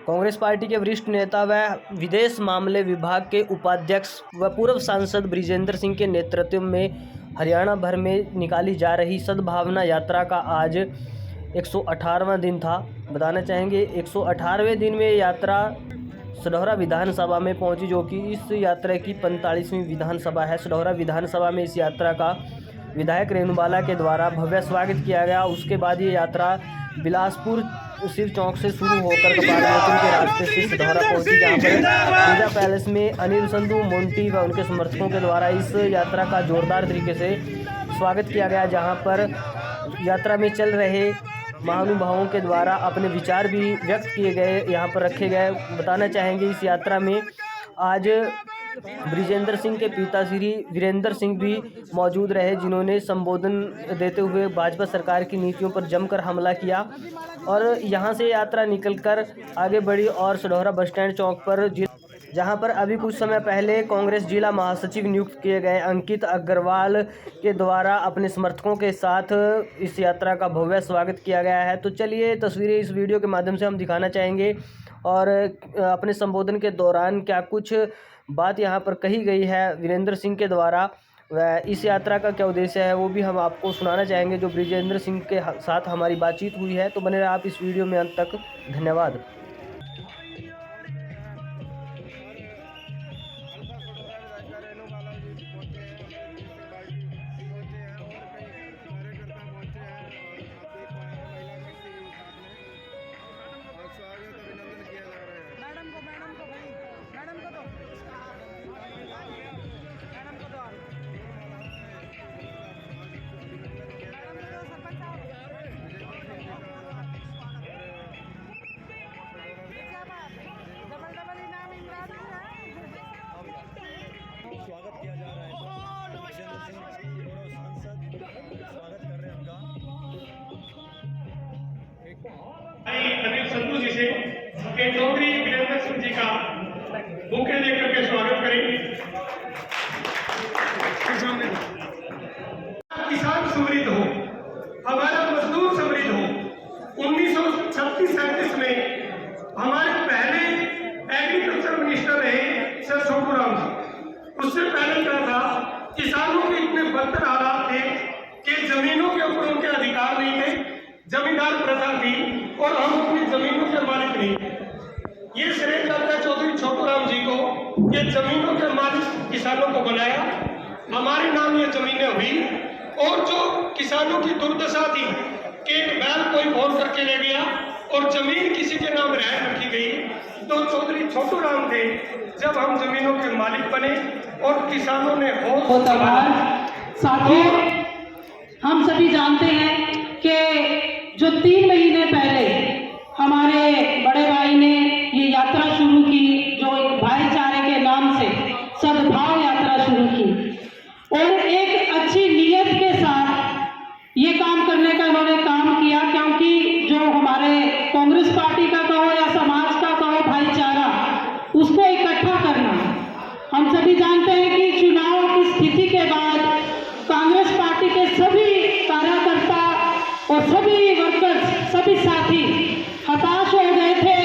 Congress party के वरिष्ठ नेता व विदेश मामले विभाग के उपाध्यक्ष व पूर्व सांसद बृजेंद्र सिंह के नेतृत्व में हरियाणा भर में निकाली जा रही सद्भावना यात्रा का आज 118वां दिन था। बताना चाहेंगे 118वें दिन में यात्रा सढौरा विधानसभा में पहुंची, जो कि इस यात्रा की 45वीं विधानसभा है। सढौरा विधानसभा में इस यात्रा का विधायक रेणुबाला के द्वारा भव्य स्वागत किया गया। उसके बाद ये यात्रा बिलासपुर शिव चौक से शुरू होकर कपाल मोचन के रास्ते से सढौरा पहुंची, जहां पर पूजा पैलेस में अनिल संधू मोंटी व उनके समर्थकों के द्वारा इस यात्रा का जोरदार तरीके से स्वागत किया गया, जहां पर यात्रा में चल रहे महानुभावों के द्वारा अपने विचार भी व्यक्त किए गए, यहाँ पर रखे गए। बताना चाहेंगे इस यात्रा में आज बृजेंद्र सिंह के पिता श्री वीरेंद्र सिंह भी मौजूद रहे, जिन्होंने संबोधन देते हुए भाजपा सरकार की नीतियों पर जमकर हमला किया और यहां से यात्रा निकलकर आगे बढ़ी और सढौरा बस स्टैंड चौक पर, जहां पर अभी कुछ समय पहले कांग्रेस जिला महासचिव नियुक्त किए गए अंकित अग्रवाल के द्वारा अपने समर्थकों के साथ इस यात्रा का भव्य स्वागत किया गया है। तो चलिए तस्वीरें इस वीडियो के माध्यम से हम दिखाना चाहेंगे और अपने संबोधन के दौरान क्या कुछ बात यहाँ पर कही गई है वीरेंद्र सिंह के द्वारा व इस यात्रा का क्या उद्देश्य है वो भी हम आपको सुनाना चाहेंगे, जो बृजेंद्र सिंह के साथ हमारी बातचीत हुई है। तो बने रहे आप इस वीडियो में अंत तक। धन्यवाद। स्वागत किया जा रहा है। बृजेंद्र सिंह पूर्व सांसद स्वागत कर रहे हैं उनका। अनिल संधू जी से चौधरी वीरेंद्र सिंह जी का बुके लेकर के स्वागत करेंगे। किसान समृद्ध हो, हमारा मजदूर समृद्ध हो। 1936-37 में हमारे पहले एग्रीकल्चर मिनिस्टर रहे सर छोटूराम जी। उससे पहले क्या था, किसानों के इतने बदतर हालात थे कि जमीनों के ऊपर उनके अधिकार नहीं थे, जमींदार प्रथा थी और हम अपनी जमीनों के मालिक नहीं थे। ये श्रेय जाता है चौधरी छोटूराम जी को कि जमीनों के मालिक किसानों को बनाया, हमारे नाम ये जमीनें हुई। और जो किसानों की दुर्दशा थी कि एक बैल कोई फोन करके ले गया और जमीन किसी के नाम रहन रखी गई, तो चौधरी छोटूराम थे जब हम जमीनों के मालिक बने और किसानों ने साथियों, हम सभी जानते हैं कि जो 3 महीने पहले हमारे बड़े भाई ने ये यात्रा शुरू की, जो एक भाईचारे के नाम से सद्भाव यात्रा शुरू की और एक अच्छी नीयत के साथ ये काम करने का इन्होंने काम किया, क्योंकि जो हमारे कांग्रेस पार्टी का कहो या समाज का कहो भाईचारा, उसको इकट्ठा करना। हम सभी जानते हैं कि चुनाव की स्थिति के बाद कांग्रेस पार्टी के सभी कार्यकर्ता और सभी वर्कर्स, सभी साथी हताश हो गए थे,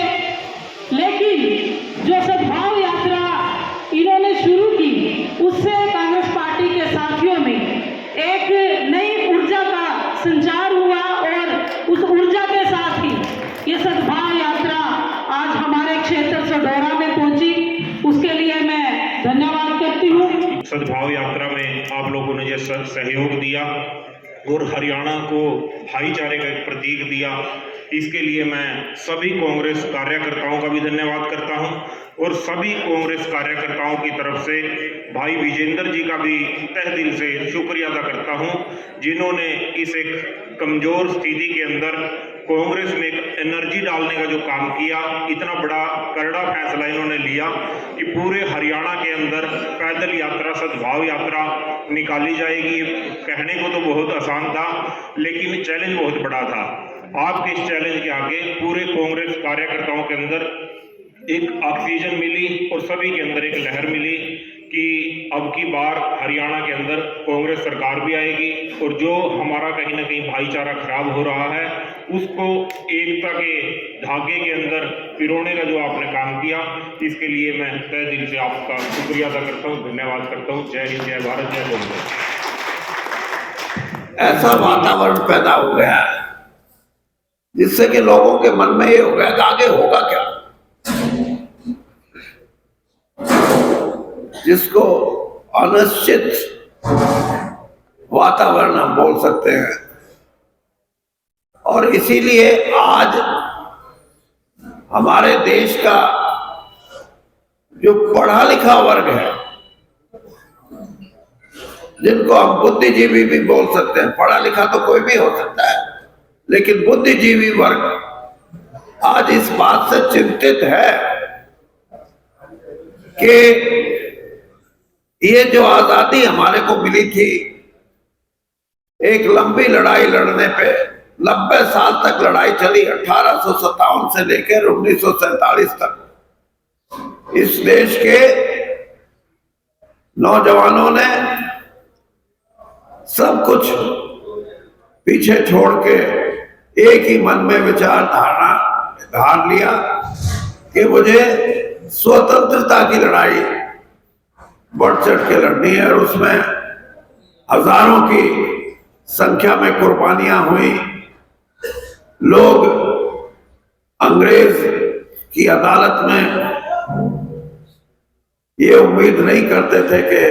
लेकिन जो सद्भाव यात्रा इन्होंने शुरू की, उससे कांग्रेस पार्टी के साथियों में एक नई ऊर्जा का संचार हुआ और उस ऊर्जा के साथ ही ये सद्भाव यात्रा आज हमारे क्षेत्र सढौरा में पहुंची। उसके लिए मैं धन्यवाद करती हूँ। सद्भाव यात्रा में आप लोगों ने जो सहयोग दिया और हरियाणा को भाईचारे का एक प्रतीक दिया, इसके लिए मैं सभी कांग्रेस कार्यकर्ताओं का भी धन्यवाद करता हूं और सभी कांग्रेस कार्यकर्ताओं की तरफ से भाई विजेंद्र जी का भी तहे दिल से शुक्रिया अदा करता हूं, जिन्होंने इस एक कमजोर स्थिति के अंदर कांग्रेस में एक एनर्जी डालने का जो काम किया, इतना बड़ा करड़ा फैसला इन्होंने लिया कि पूरे हरियाणा के अंदर पैदल यात्रा, सद्भाव यात्रा निकाली जाएगी। कहने को तो बहुत आसान था, लेकिन चैलेंज बहुत बड़ा था। आपके इस चैलेंज के आगे पूरे कांग्रेस कार्यकर्ताओं के अंदर एक ऑक्सीजन मिली और सभी के अंदर एक लहर मिली कि अब की बार हरियाणा के अंदर कांग्रेस सरकार भी आएगी और जो हमारा कहीं ना कहीं भाईचारा खराब हो रहा है उसको एकता के धागे के अंदर पिरोने का जो आपने काम किया, इसके लिए मैं तहे दिल से आपका शुक्रिया अदा करता हूँ, धन्यवाद करता हूँ। जय हिंद, जय भारत, जय कांग्रेस। ऐसा वातावरण पैदा हो गया है जिससे कि लोगों के मन में ये हो गया कि आगे होगा क्या, जिसको अनिश्चित वातावरण हम बोल सकते हैं। और इसीलिए आज हमारे देश का जो पढ़ा लिखा वर्ग है, जिनको हम बुद्धिजीवी भी बोल सकते हैं, पढ़ा लिखा तो कोई भी हो सकता है, लेकिन बुद्धिजीवी वर्ग आज इस बात से चिंतित है कि ये जो आजादी हमारे को मिली थी, एक लंबी लड़ाई लड़ने पे 90 साल तक लड़ाई चली, 1857 से लेकर 1947 तक इस देश के नौजवानों ने सब कुछ पीछे छोड़ के एक ही मन में विचार धार लिया कि मुझे स्वतंत्रता की लड़ाई बढ़ चढ़ के लड़नी है। और उसमें हजारों की संख्या में कुर्बानियां हुई। लोग अंग्रेज की अदालत में ये उम्मीद नहीं करते थे कि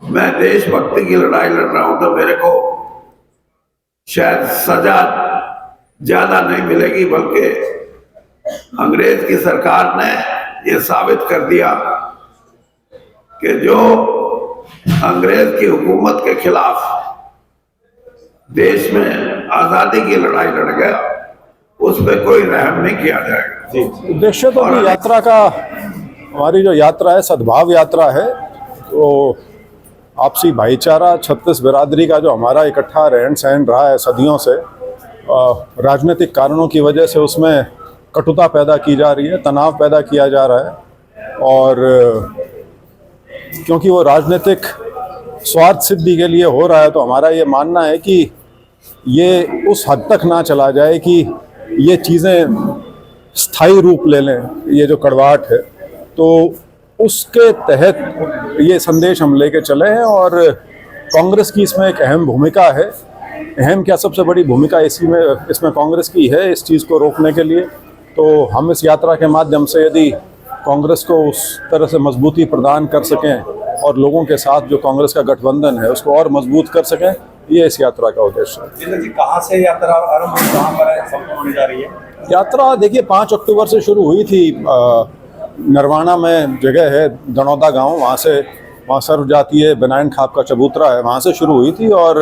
मैं देशभक्ति की लड़ाई लड़ रहा हूं तो मेरे को शायद सजा ज्यादा नहीं मिलेगी, बल्कि अंग्रेज की सरकार ने ये साबित कर दिया कि जो अंग्रेज की हुकूमत के खिलाफ देश में आजादी की लड़ाई लड़ गया, उस पर कोई रहम नहीं किया जाएगा। उद्देश्य तो अपनी यात्रा का, हमारी जो यात्रा है सद्भाव यात्रा है, तो आपसी भाईचारा, छत्तीस बिरादरी का जो हमारा इकट्ठा रहन सहन रहा है सदियों से, राजनीतिक कारणों की वजह से उसमें कटुता पैदा की जा रही है, तनाव पैदा किया जा रहा है। और क्योंकि वो राजनीतिक स्वार्थ सिद्धि के लिए हो रहा है, तो हमारा ये मानना है कि ये उस हद तक ना चला जाए कि ये चीज़ें स्थायी रूप ले लें, ये जो कड़वाहट है। तो उसके तहत ये संदेश हम लेके चले हैं और कांग्रेस की इसमें एक अहम भूमिका है। अहम क्या, सबसे बड़ी भूमिका इसमें कांग्रेस की है इस चीज़ को रोकने के लिए। तो हम इस यात्रा के माध्यम से यदि कांग्रेस को उस तरह से मजबूती प्रदान कर सकें और लोगों के साथ जो कांग्रेस का गठबंधन है उसको और मजबूत कर सकें, ये इस यात्रा का उद्देश्य है। जितेंद्र जी, कहाँ से यात्रा आरंभ हुई, कहाँ पर संपन्न होने जा रही है? यात्रा देखिए 5 अक्टूबर से शुरू हुई थी। नरवाना में जगह है दनौदा गांव, वहाँ सर्व जातीय बनायन खाप का चबूतरा है, वहाँ से शुरू हुई थी। और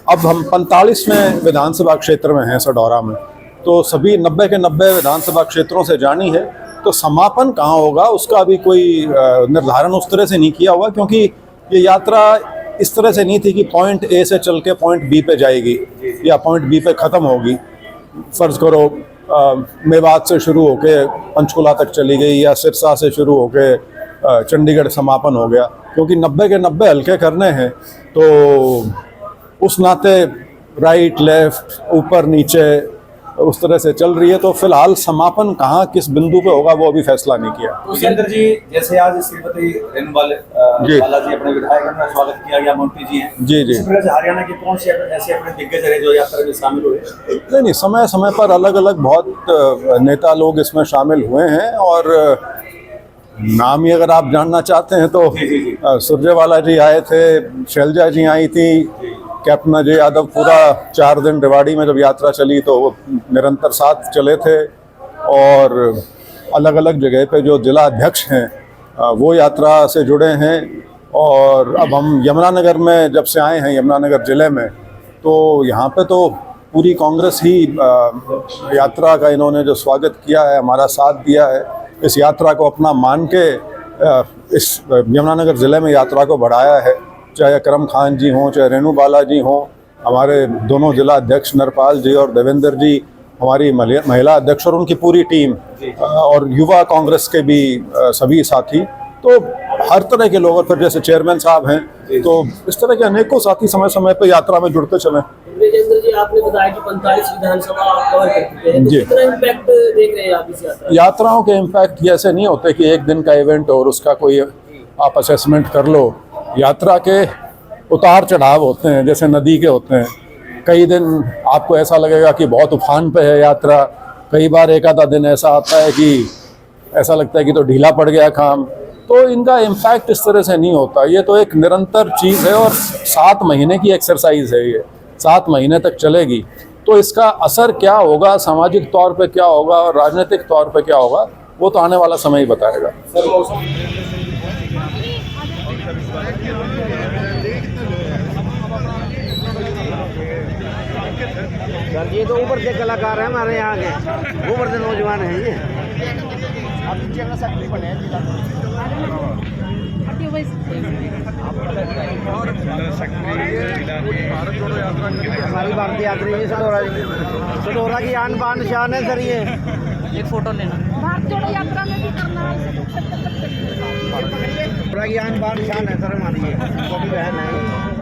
अब हम 45वें विधानसभा क्षेत्र में हैं सडौरा में, तो सभी 90 के 90 विधानसभा क्षेत्रों से जानी है। तो समापन कहाँ होगा उसका अभी कोई निर्धारण उस तरह से नहीं किया हुआ, क्योंकि ये यात्रा इस तरह से नहीं थी कि पॉइंट ए से चल के पॉइंट बी पे जाएगी या पॉइंट बी पे ख़त्म होगी। फ़र्ज़ करो मेवात से शुरू होके पंचकुला तक चली गई या सिरसा से शुरू होके चंडीगढ़ समापन हो गया, क्योंकि 90 के 90 हल्के करने हैं। तो उस नाते राइट लेफ्ट ऊपर नीचे उस तरह से चल रही है। तो फिलहाल समापन कहाँ किस बिंदु पे होगा वो अभी फैसला नहीं किया। जितेंद्र जी, जैसे आज श्रीमती बालाजी अपने विधायक का स्वागत किया गया, मंत्री जी हैं जी। इसी प्रकार से हरियाणा के कौन से ऐसे अपने दिग्गज रहे जो यात्रा में शामिल हुए? नहीं, समय समय पर अलग अलग बहुत नेता लोग इसमें शामिल हुए हैं। और नाम ही अगर आप जानना चाहते हैं तो सुरजेवाला जी आए थे, शैलजा जी आई थी, कैप्टन अजय यादव पूरा 4 दिन रेवाड़ी में जब यात्रा चली तो वो निरंतर साथ चले थे। और अलग अलग जगह पे जो जिला अध्यक्ष हैं वो यात्रा से जुड़े हैं। और अब हम यमुनानगर में जब से आए हैं, यमुनानगर ज़िले में, तो यहाँ पे तो पूरी कांग्रेस ही यात्रा का इन्होंने जो स्वागत किया है, हमारा साथ दिया है, इस यात्रा को अपना मान के इस यमुनानगर ज़िले में यात्रा को बढ़ाया है। चाहे अकरम खान जी हों, चाहे रेणु बाला जी हों, हमारे दोनों जिला अध्यक्ष नरपाल जी और देवेंद्र जी, हमारी महिला अध्यक्ष और उनकी पूरी टीम, और युवा कांग्रेस के भी सभी साथी, तो हर तरह के लोग, और फिर जैसे चेयरमैन साहब हैं, तो इस तरह के अनेकों साथी समय समय पर यात्रा में जुड़ते चले। ब्रिजेंद्र जी, आपने बताया कि 45 विधानसभा आप कवर कर चुके हैं, तो जी। कितना इम्पैक्ट देख रहे हैं आप इस यात्रा? यात्राओं के इम्पैक्ट ऐसे नहीं होते कि एक दिन का इवेंट और उसका कोई आप असेसमेंट कर लो। यात्रा के उतार चढ़ाव होते हैं, जैसे नदी के होते हैं। कई दिन आपको ऐसा लगेगा कि बहुत उफान पे है यात्रा, कई बार एक आधा दिन ऐसा आता है कि ऐसा लगता है कि तो ढीला पड़ गया काम। तो इनका इम्पैक्ट इस तरह से नहीं होता। ये तो एक निरंतर चीज़ है और 7 महीने की एक्सरसाइज है। ये 7 महीने तक चलेगी, तो इसका असर क्या होगा, सामाजिक तौर पे क्या होगा और राजनीतिक तौर पे क्या होगा, वो तो आने वाला समय ही बताएगा। सर ये तो ऊपर से कलाकार हैं हमारे यहाँ के, ऊपर से नौजवान हैं ये। हमारी भारतीय यात्री जी सडोरा की आन बान शान है सर ये। एक फोटो लेना। भारत जोड़ो यात्रा में भी करना है। सडोरा की आन बान शान है सर हमारी ये, छोटी बहन है।